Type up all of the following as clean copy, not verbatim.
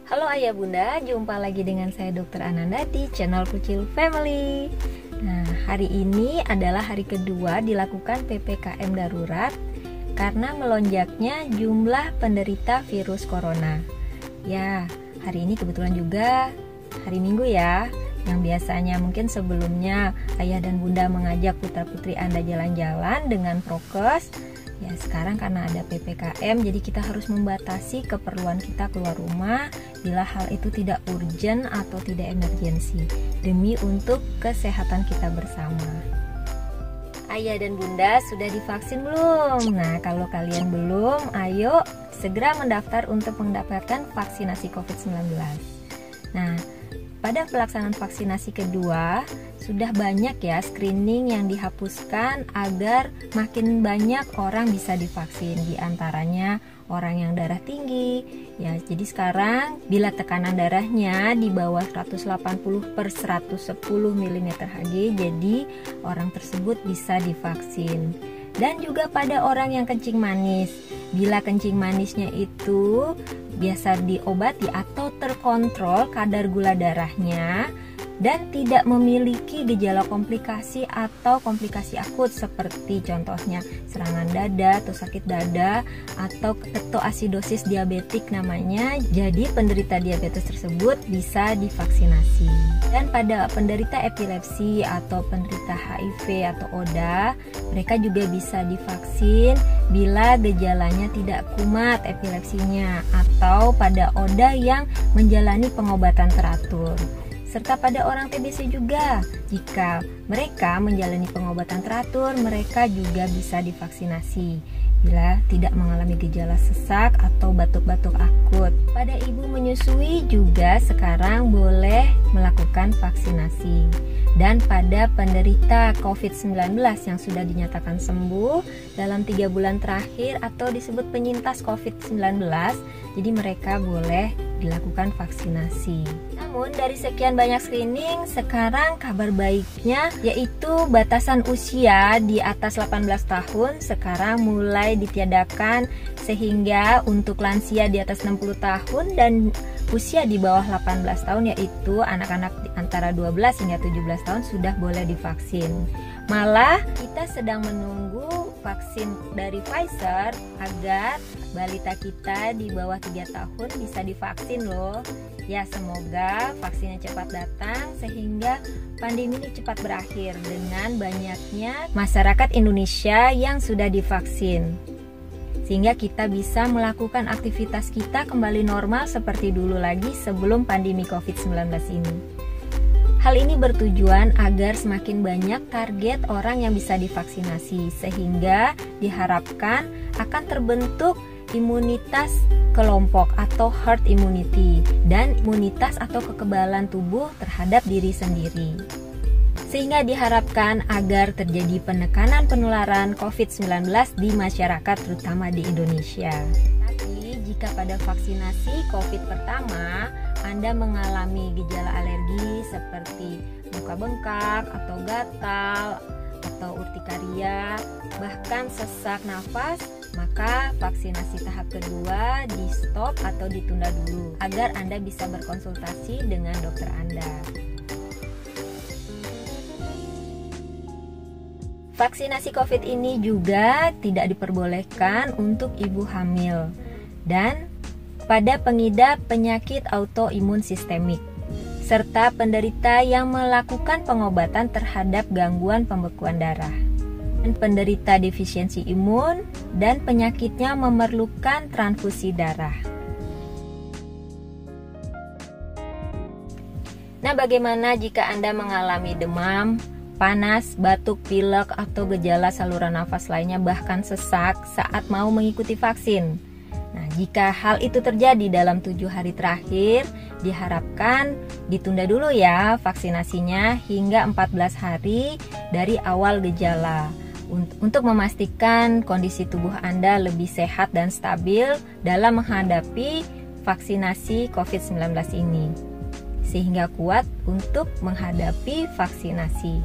Halo Ayah Bunda, jumpa lagi dengan saya Dr. Ananda di channel Kucil Family. Nah, hari ini adalah hari kedua dilakukan PPKM darurat karena melonjaknya jumlah penderita virus corona. Ya, hari ini kebetulan juga hari Minggu ya, yang biasanya mungkin sebelumnya Ayah dan Bunda mengajak putra-putri Anda jalan-jalan dengan prokes. Ya, sekarang karena ada PPKM, jadi kita harus membatasi keperluan kita keluar rumah bila hal itu tidak urgent atau tidak emergensi, demi untuk kesehatan kita bersama. Ayah dan Bunda sudah divaksin belum? Nah, kalau kalian belum, ayo segera mendaftar untuk mendapatkan vaksinasi COVID-19. Nah, pada pelaksanaan vaksinasi kedua, sudah banyak ya screening yang dihapuskan agar makin banyak orang bisa divaksin, di antaranya orang yang darah tinggi. Ya, jadi sekarang bila tekanan darahnya di bawah 180/110 mm Hg, jadi orang tersebut bisa divaksin. Dan juga pada orang yang kencing manis, bila kencing manisnya itu biasa diobati atau terkontrol kadar gula darahnya dan tidak memiliki gejala komplikasi atau komplikasi akut seperti contohnya serangan dada atau sakit dada atau ketoasidosis diabetik namanya, jadi penderita diabetes tersebut bisa divaksinasi. Dan pada penderita epilepsi atau penderita HIV atau ODA, mereka juga bisa divaksin bila gejalanya tidak kumat epilepsinya atau pada ODA yang menjalani pengobatan teratur. Serta pada orang TBC juga, jika mereka menjalani pengobatan teratur, mereka juga bisa divaksinasi bila tidak mengalami gejala sesak atau batuk-batuk akut. Pada ibu menyusui juga sekarang boleh melakukan vaksinasi. Dan pada penderita COVID-19 yang sudah dinyatakan sembuh dalam 3 bulan terakhir atau disebut penyintas COVID-19, jadi mereka boleh dilakukan vaksinasi. Namun dari sekian banyak screening, sekarang kabar baiknya yaitu batasan usia di atas 18 tahun sekarang mulai ditiadakan, sehingga untuk lansia di atas 60 tahun dan usia di bawah 18 tahun yaitu anak-anak antara 12 hingga 17 tahun sudah boleh divaksin. Malah kita sedang menunggu vaksin dari Pfizer agar balita kita di bawah 3 tahun bisa divaksin loh. Ya, semoga vaksinnya cepat datang sehingga pandemi ini cepat berakhir dengan banyaknya masyarakat Indonesia yang sudah divaksin, sehingga kita bisa melakukan aktivitas kita kembali normal seperti dulu lagi sebelum pandemi COVID-19 ini. Hal ini bertujuan agar semakin banyak target orang yang bisa divaksinasi, sehingga diharapkan akan terbentuk imunitas kelompok atau herd immunity dan imunitas atau kekebalan tubuh terhadap diri sendiri. Sehingga diharapkan agar terjadi penekanan penularan COVID-19 di masyarakat terutama di Indonesia. Tapi jika pada vaksinasi COVID pertama Anda mengalami gejala alergi seperti muka bengkak atau gatal atau urtikaria, bahkan sesak nafas, maka vaksinasi tahap kedua di stop atau ditunda dulu agar Anda bisa berkonsultasi dengan dokter Anda. Vaksinasi COVID ini juga tidak diperbolehkan untuk ibu hamil dan pada pengidap penyakit autoimun sistemik, serta penderita yang melakukan pengobatan terhadap gangguan pembekuan darah, dan penderita defisiensi imun dan penyakitnya memerlukan transfusi darah. Nah, bagaimana jika Anda mengalami demam, panas, batuk, pilek, atau gejala saluran nafas lainnya, bahkan sesak saat mau mengikuti vaksin? Nah, jika hal itu terjadi dalam 7 hari terakhir, diharapkan ditunda dulu ya vaksinasinya hingga 14 hari dari awal gejala untuk memastikan kondisi tubuh Anda lebih sehat dan stabil dalam menghadapi vaksinasi COVID-19 ini, sehingga kuat untuk menghadapi vaksinasi.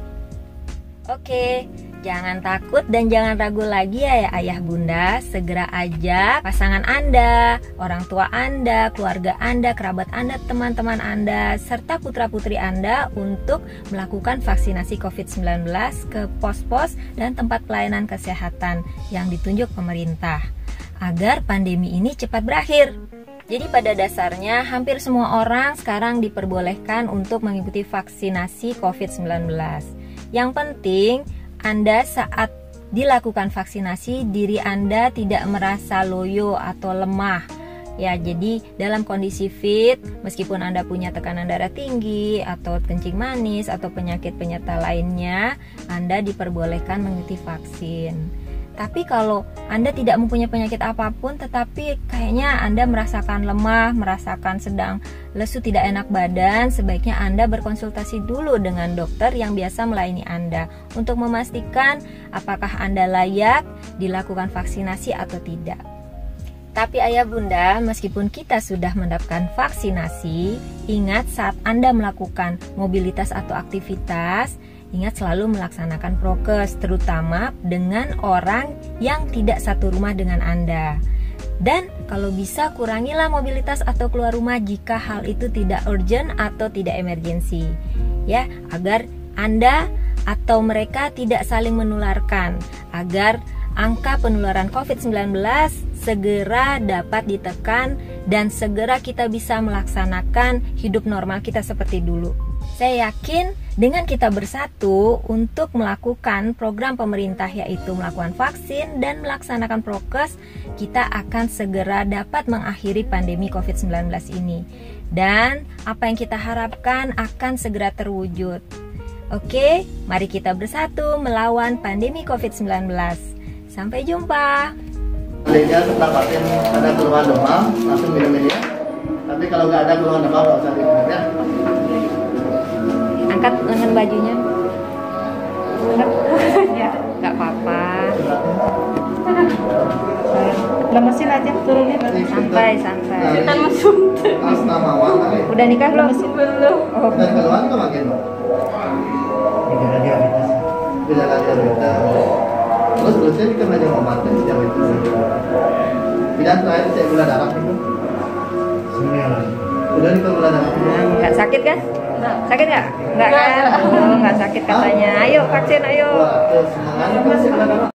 Oke, Jangan takut dan jangan ragu lagi ya ayah bunda, segera ajak pasangan Anda, orang tua Anda, keluarga Anda, kerabat Anda, teman-teman Anda, serta putra-putri Anda untuk melakukan vaksinasi COVID-19 ke pos-pos dan tempat pelayanan kesehatan yang ditunjuk pemerintah, agar pandemi ini cepat berakhir. Jadi pada dasarnya hampir semua orang sekarang diperbolehkan untuk mengikuti vaksinasi COVID-19. Yang penting Anda saat dilakukan vaksinasi, diri Anda tidak merasa loyo atau lemah. Ya, jadi dalam kondisi fit, meskipun Anda punya tekanan darah tinggi atau kencing manis atau penyakit penyerta lainnya, Anda diperbolehkan mengikuti vaksin. Tapi kalau Anda tidak mempunyai penyakit apapun, tetapi kayaknya Anda merasakan lemah, merasakan sedang lesu, tidak enak badan, sebaiknya Anda berkonsultasi dulu dengan dokter yang biasa melayani Anda untuk memastikan apakah Anda layak dilakukan vaksinasi atau tidak. Tapi ayah bunda, meskipun kita sudah mendapatkan vaksinasi, ingat saat Anda melakukan mobilitas atau aktivitas, ingat selalu melaksanakan prokes, terutama dengan orang yang tidak satu rumah dengan Anda. Dan kalau bisa kurangilah mobilitas atau keluar rumah jika hal itu tidak urgent atau tidak emergensi. Ya, agar Anda atau mereka tidak saling menularkan, agar angka penularan COVID-19 segera dapat ditekan dan segera kita bisa melaksanakan hidup normal kita seperti dulu. Saya yakin dengan kita bersatu untuk melakukan program pemerintah, yaitu melakukan vaksin dan melaksanakan prokes, kita akan segera dapat mengakhiri pandemi COVID-19 ini. Dan apa yang kita harapkan akan segera terwujud. Oke, mari kita bersatu melawan pandemi COVID-19. Sampai jumpa. Sebaiknya setelah pasien ada keluhan demam, langsung minum ini ya. Tapi kalau nggak ada keluhan demam, nggak usah diminum ya. Angkat lengan bajunya. Ya, nggak apa-apa. Lemesin aja, turunin. Santai. Kita masuk. Astagfirullah. Udah nikah belum? Belum. Oh. Dan keluhan itu makin loh. Gejala diabetes. Terus terusnya ini kan hanya obatnya diabetes. Bidang terakhir cek gula darah itu. Udah nih gula darah. Nggak sakit kan? Sakit nggak? Nggak kan? Oh, nggak sakit katanya. Ayo vaksin, ayo. Semangat kasih gula darah.